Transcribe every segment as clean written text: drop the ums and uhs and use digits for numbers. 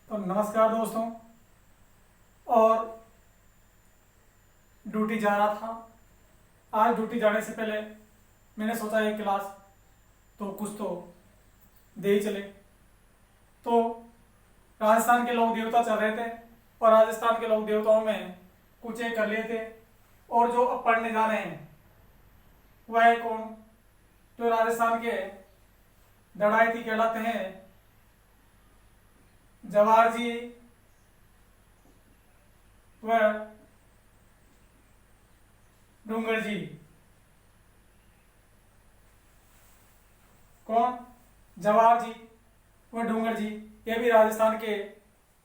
तो नमस्कार दोस्तों। और ड्यूटी जा रहा था। आज ड्यूटी जाने से पहले मैंने सोचा एक क्लास तो कुछ तो दे ही चले। तो राजस्थान के लोक देवता चल रहे थे और राजस्थान के लोक देवताओं में कुछ एक कर लिए थे। और जो अब पढ़ने जा रहे हैं वह है कौन? जो राजस्थान के दड़ाइती कहलाते हैं, जवाहर जी व डूंगर जी। कौन? जवाहर जी व डूंगर जी। ये भी राजस्थान के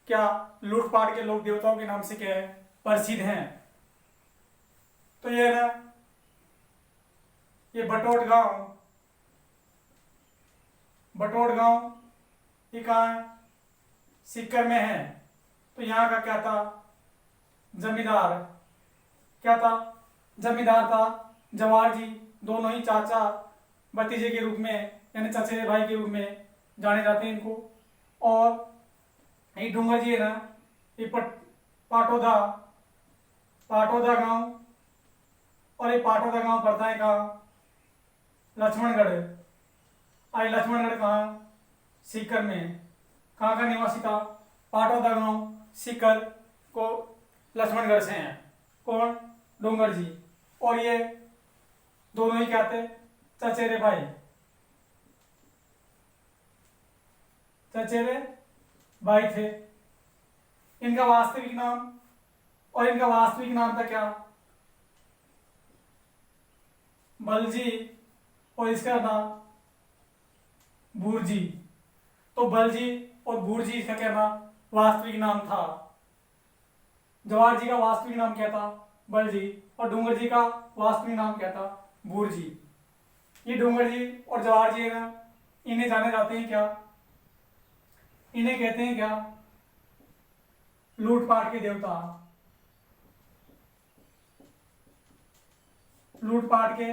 क्या लूटपाट के लोक देवताओं के नाम से क्या है प्रसिद्ध हैं। तो ये ना, ये बटोट गांव ये कहाँ है? सीकर में है। तो यहाँ का क्या था? जमींदार। क्या था? जमींदार था। जवाहर जी दोनों ही चाचा भतीजे के रूप में यानी चचेरे भाई के रूप में जाने जाते हैं इनको। और ये डूंगर जी है ना, ये पाटोदा पाटोदा गांव। और ये पाटोदा गांव पड़ता है कहाँ? लक्ष्मणगढ़। आई लक्ष्मणगढ़ कहाँ? सीकर में। कहाँ का निवासी था? पाटोदा गांव सीकर को लक्ष्मणगढ़ से हैं। कौन? डूंगर जी। और ये दोनों ही क्या थे? चचेरे भाई, चचेरे भाई थे। इनका वास्तविक नाम था क्या? बलजी। और इसका नाम भूरजी। तो बलजी और भूरजी इसका क्या नाम? वास्तविक नाम था। जवाहर जी का वास्तविक नाम क्या था? बलजी। और डूंगर जी का वास्तविक नाम क्या था? भूरजी। ये डूंगर जी और जवाहर जी है ना, इन्हें जाने जाते हैं क्या? इन्हें कहते हैं क्या? लूटपाट के देवता। लूटपाट के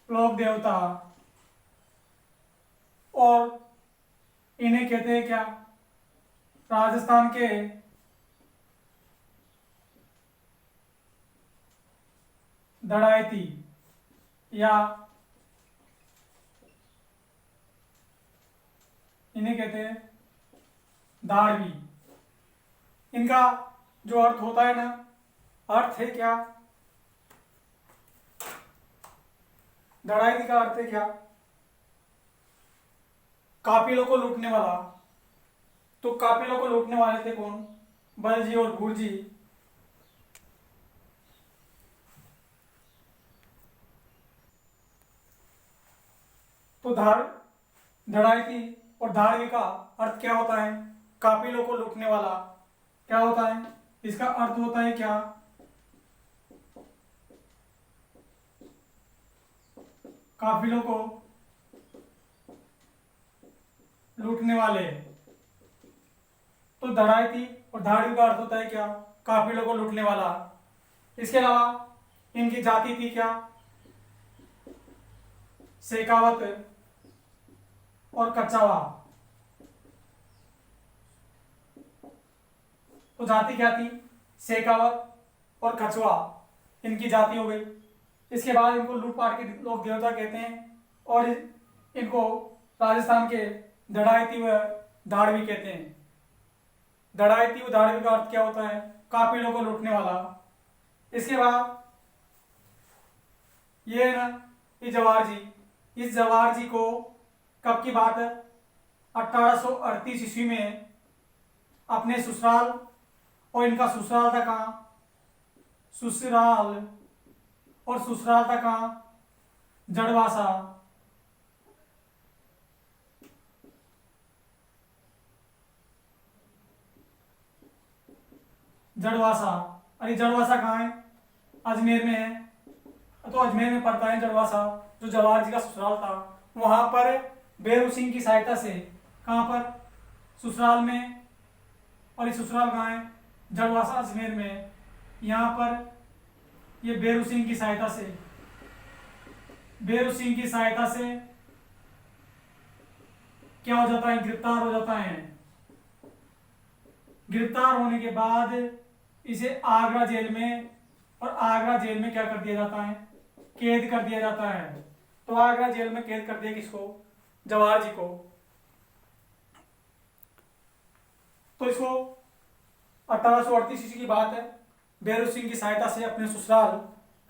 लोक देवता। और इन्हें कहते हैं क्या? राजस्थान के दड़ायती या इन्हें कहते हैं धारवी। इनका जो अर्थ होता है ना, अर्थ है क्या? दड़ायती का अर्थ है क्या? काफिलों को लूटने वाला। तो काफिलों को लूटने वाले थे कौन? बलजी और भूरजी। तो दड़ायती और धारवी का अर्थ क्या होता है? काफिलों को लूटने वाला। क्या होता है इसका अर्थ? होता है क्या? काफिलों को लूटने वाले। तो दड़ायती और धारवी का अर्थ होता है क्या? काफिलों को लूटने वाला। इसके अलावा इनकी जाति थी क्या? शेखावत और कच्चावा। तो जाति क्या थी? शेखावत और कछवा इनकी जाति हो गई। इसके बाद इनको लूटपाट के लोक देवता कहते हैं। और इनको राजस्थान के दड़ायती व धारवी कहते हैं। दड़ायती व धारवी का अर्थ क्या होता है? काफिलों को लूटने वाला। इसके बाद ये है ना, ये जवाहर जी। इस जवाहर जी को कब की बात है? 1838 ईस्वी में अपने ससुराल, और इनका ससुराल था कहाँ? ससुराल था कहाँ? जड़वासा। जड़वासा। अरे जड़वासा कहाँ है? अजमेर में है। तो अजमेर में पड़ता है जड़वासा, जो जवाहर जी का ससुराल था। वहां पर बेरू सिंह की सहायता से, कहां पर? ससुराल में। और ये ससुराल कहाँ है? जड़वासा अजमेर में। यहाँ पर ये बेरू सिंह की सहायता से क्या हो जाता है? गिरफ्तार हो जाता है। गिरफ्तार होने के बाद इसे आगरा जेल में, और आगरा जेल में क्या कर दिया जाता है, कैद कर दिया जाता है। तो आगरा जेल में कैद कर दिया किसको, जवाहर जी को। तो इसको 1838 ईस्वी की बात है, भैरव सिंह की सहायता से अपने ससुराल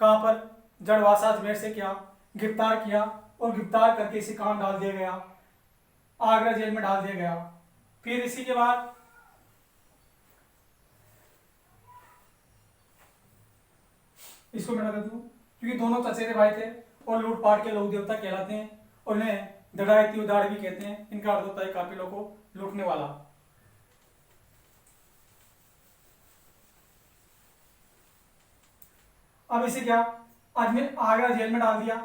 कहां पर, जड़वासा अजमेर से क्या गिरफ्तार किया, और गिरफ्तार करके इसे कहां डाल दिया गया, आगरा जेल में डाल दिया गया। फिर इसी के बाद इसको मैं बता दूं, क्योंकि दोनों चचेरे भाई थे और लूटपाट के लोग देवता कहलाते हैं, और इन्हें दड़ायती उदार भी कहते हैं। इनका अर्थ होता है काफिलों को लूटने वाला। अब इसे क्या अजमेर आगरा जेल में डाल दिया।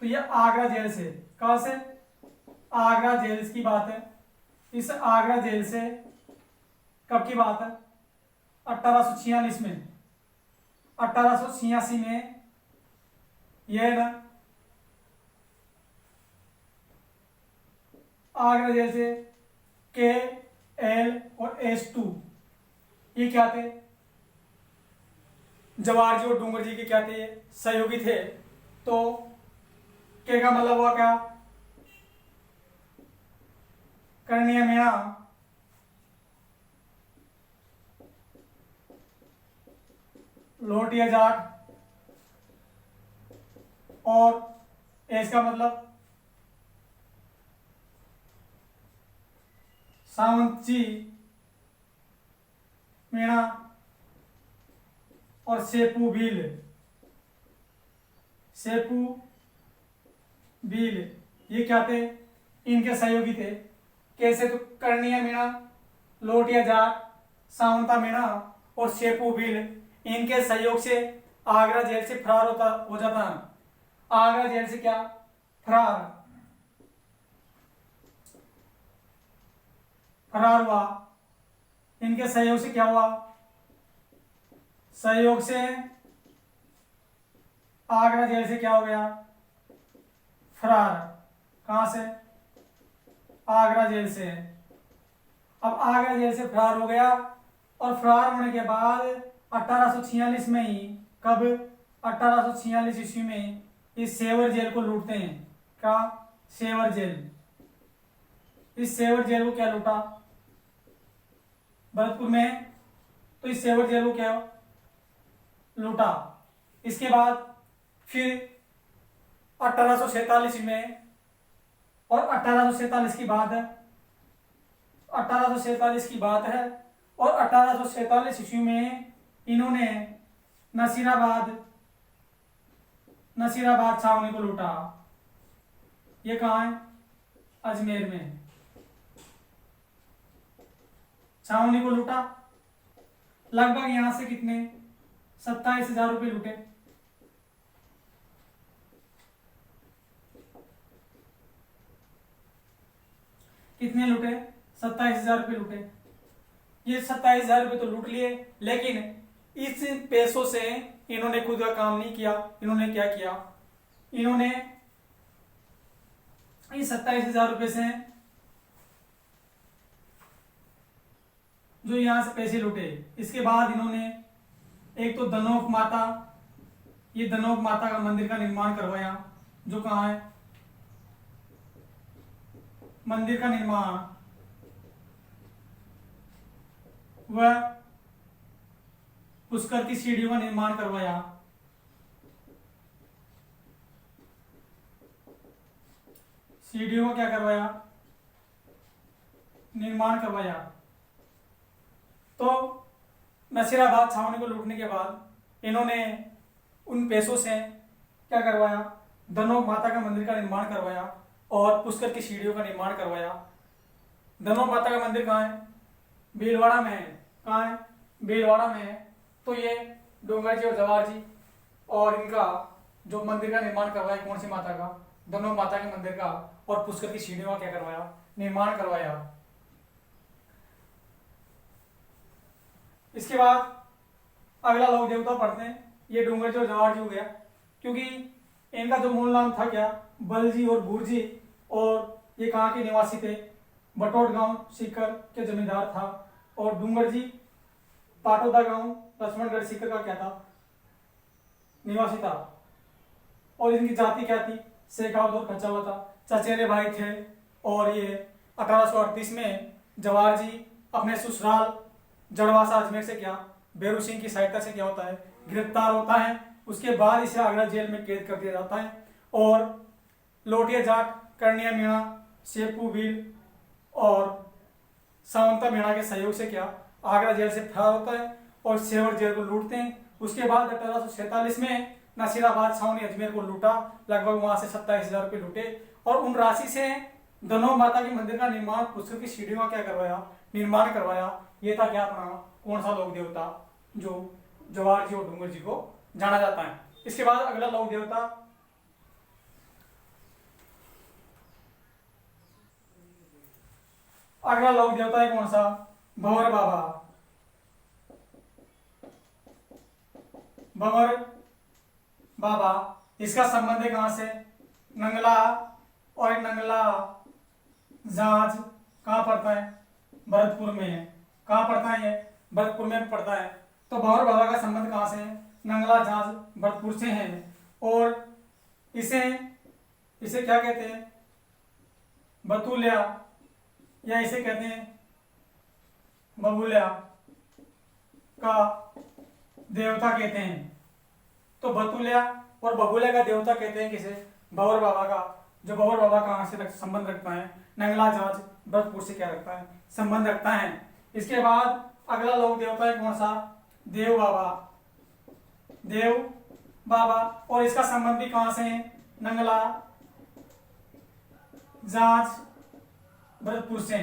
तो ये आगरा जेल से, कहां से, आगरा जेल की बात है। इस आगरा जेल से कब की बात है, 1846 में, 1886 में यह ना आगरा जेल से KL और S2 ये क्या थे, जवाहर जी और डूंगर जी के क्या थे, सहयोगी थे। तो के का मतलब हुआ क्या, करणीय मीणा, लोटिया जाट, और एस का मतलब सावंत जी मीणा, और सेपू भील, सेपू भील ये क्या थे, इनके सहयोगी थे। कैसे, तो कर्णीय मीणा, लोटिया जाट, सावंता मीणा और सेपू भील इनके सहयोग से आगरा जेल से फरार हो जाता है। आगरा जेल से क्या फरार हुआ। इनके सहयोग से क्या हुआ, सहयोग से आगरा जेल से क्या हो गया, फरार। कहां से, आगरा जेल से। अब आगरा जेल से फरार हो गया, और फरार होने के बाद 1846 में ही, कब, 1846 ईस्वी में इस सेवर जेल को लूटते हैं। क्या, सेवर जेल। इस सेवर जेल को क्या लूटा, भरतपुर में, तो इस सेवर जेल को क्या लूटा। इसके बाद फिर 1847 में, और 1847 की बात है, 1847 की बात है, और 1847 ईस्वी में इन्होंने नसीराबाद छावनी को लूटा। ये कहां है, अजमेर में छावनी को लूटा। लगभग यहां से कितने, 27,000 रुपये लूटे। कितने लूटे, 27,000 रुपये लूटे। ये 27,000 रुपये तो लूट लिए, लेकिन इस पैसों से इन्होंने खुद का काम नहीं किया। इन्होंने क्या किया, इन्होंने इस 27,000 रुपये से जो यहां से पैसे लूटे, इसके बाद इन्होंने एक तो धनोक माता, ये धनोक माता का मंदिर का निर्माण करवाया, जो कहां है, मंदिर का निर्माण, वह पुष्कर की सीढ़ियों का निर्माण करवाया। सीढ़ियों का क्या करवाया, निर्माण करवाया। तो नसीराबाद छावनी को लूटने के बाद इन्होंने उन पैसों से क्या करवाया, धनोक माता का मंदिर का निर्माण करवाया और पुष्कर की सीढ़ियों का निर्माण करवाया। धनोक माता का मंदिर कहाँ है, भीलवाड़ा में है। कहाँ है, भीलवाड़ा में है। तो ये डोंगर जी और जवाहर जी और इनका जो मंदिर का निर्माण करवाया, कौन सी माता का, धनोक माता के मंदिर का, और पुष्कर की सीढ़ियों का क्या करवाया, निर्माण करवाया। इसके बाद अगला लोक देवता पढ़ते हैं, ये डोंगर जी और जवाहर जी हो गया, क्योंकि इनका जो मूल नाम था क्या, बलजी और भूरजी, और ये कहाँ के निवासी थे, बटोट गांव सीकर के जमींदार था। और डूंगर जी पाटोदा गांव लक्ष्मणगढ़ सीकर का क्या था, निवासी था। और इनकी जाति क्या थी, शेखावत और खच्चा हुआ था, चचेरे भाई थे। और ये 1838 में जवाहर जी अपने ससुराल जड़वासा अजमेर से क्या बेरू सिंह की सहायता से क्या होता है, गिरफ्तार होता है। उसके बाद इसे आगरा जेल में कैद कर दिया जाता है और लोटिया जाट, कर्णिया मीणा, शेपू भील और सावंता मीणा के सहयोग से क्या आगरा जेल से फरार होता है और सेवर जेल को लूटते हैं। उसके बाद 1847 में नासिराबाद छावनी अजमेर को लूटा, लगभग वहां से 27,000 रुपये लूटे और उन राशि से धनों माता के मंदिर का निर्माण, पुष्कर की सीढ़ियों का क्या करवाया, निर्माण करवाया। ये था क्या अपना कौन सा लोक देवता जो जवाहर जी और डूंगर जी को जाना जाता है। इसके बाद अगला लोक देवता, अगला लोक देवता है कौन सा, भंवर बाबा। भंवर बाबा, इसका संबंध है कहां से, नंगला और नंगला जांच कहां पड़ता है, भरतपुर में है। कहां पड़ता है ये, भरतपुर में पड़ता है। तो भंवर बाबा का संबंध कहां से है, नंगला जांच भरतपुर से है। और इसे क्या कहते हैं, बतुलिया या इसे कहते हैं बबुलिया का देवता कहते हैं। तो बतुलिया और बबुलिया का देवता कहते हैं किसे, भंवर बाबा का। जो भंवर बाबा कहां से संबंध रखता है, नंगला जांच भरतपुर से क्या रखता है, संबंध रखता है। इसके बाद अगला लोक देवता है कौन सा, देव बाबा। देव बाबा, और इसका संबंध भी कहां से है, नंगला जांच भरतपुर से।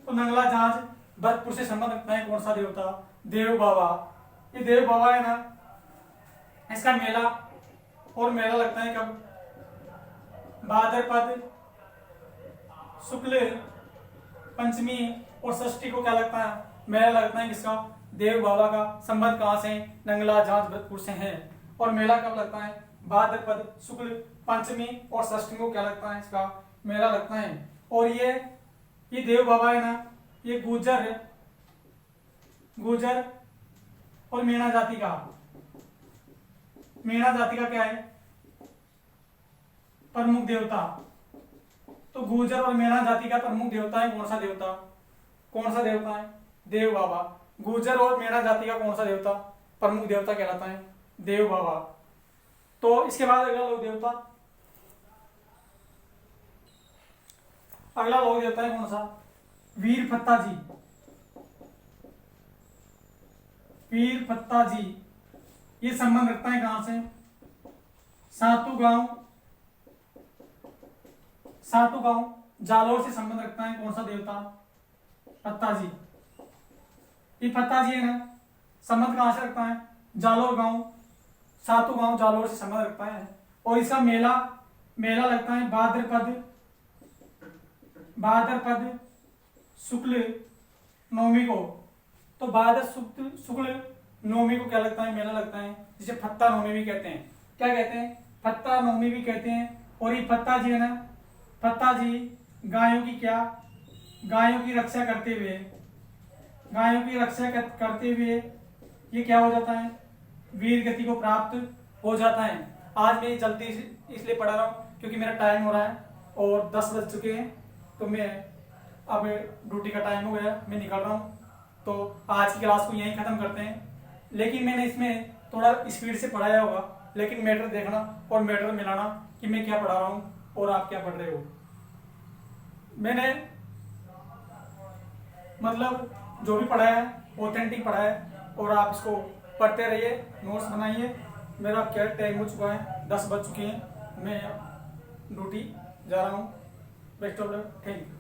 तो नंगला जांच भरतपुर से संबंध रखता है कौन सा देवता, देव बाबा। ये देव बाबा है ना, इसका मेला लगता है कब, भाद्रपद शुक्ल पंचमी और षष्ठी को क्या लगता है, मेला लगता है किसका, देव बाबा का। संबंध कहां से, नंगला जांच भरतपुर से है। और मेला कब लगता है, भाद्रपद शुक्ल पंचमी और षष्ठी को क्या लगता है, इसका मेला लगता है। और ये देव बाबा है ना, ये गुर्जर और मीणा जाति का क्या है, प्रमुख देवता। तो गुर्जर और मीणा जाति का प्रमुख देवता है कौन सा देवता है, देव बाबा। गुर्जर और मीणा जाति का कौन सा देवता प्रमुख देवता कहलाता है, देव बाबा। तो इसके बाद अगला लोक देवता है कौन सा, वीर फत्ता जी। ये संबंध रखता है कहां से, सातू गांव जालोर से संबंध रखता है कौन सा देवता, फत्ता जी। ये फत्ता जी है ना, संबंध कहां से रखता है, जालोर गांव, सातू गांव जालोर से संबंध रखता है। और इसका मेला लगता है भाद्रपद शुक्ल नवमी को। तो भाद्र शुक्ल नवमी को क्या लगता है, मेला लगता है, जिसे फत्ता नवमी भी कहते हैं। क्या कहते हैं, फत्ता नवमी भी कहते हैं। और ये फत्ता जी है ना, फत्ता जी गायों की रक्षा करते हुए ये क्या हो जाता है, वीर गति को प्राप्त हो जाता है। आज मैं जल्दी इसलिए पढ़ा रहा हूँ क्योंकि मेरा टाइम हो रहा है और 10 बज चुके हैं। तो मैं अब ड्यूटी का टाइम हो गया, मैं निकल रहा हूँ। तो आज की क्लास को यहीं ख़त्म करते हैं। लेकिन मैंने इसमें थोड़ा स्पीड से पढ़ाया होगा, लेकिन मैटर देखना और मैटर मिलाना कि मैं क्या पढ़ा रहा हूँ और आप क्या पढ़ रहे हो। मैंने मतलब जो भी पढ़ाया है ऑथेंटिक पढ़ाया है और आप इसको पढ़ते रहिए, नोट्स बनाइए। मेरा क्या टाइम हो चुका है, 10 बज चुके हैं, मैं ड्यूटी जा रहा हूँ। Best of luck, thank you.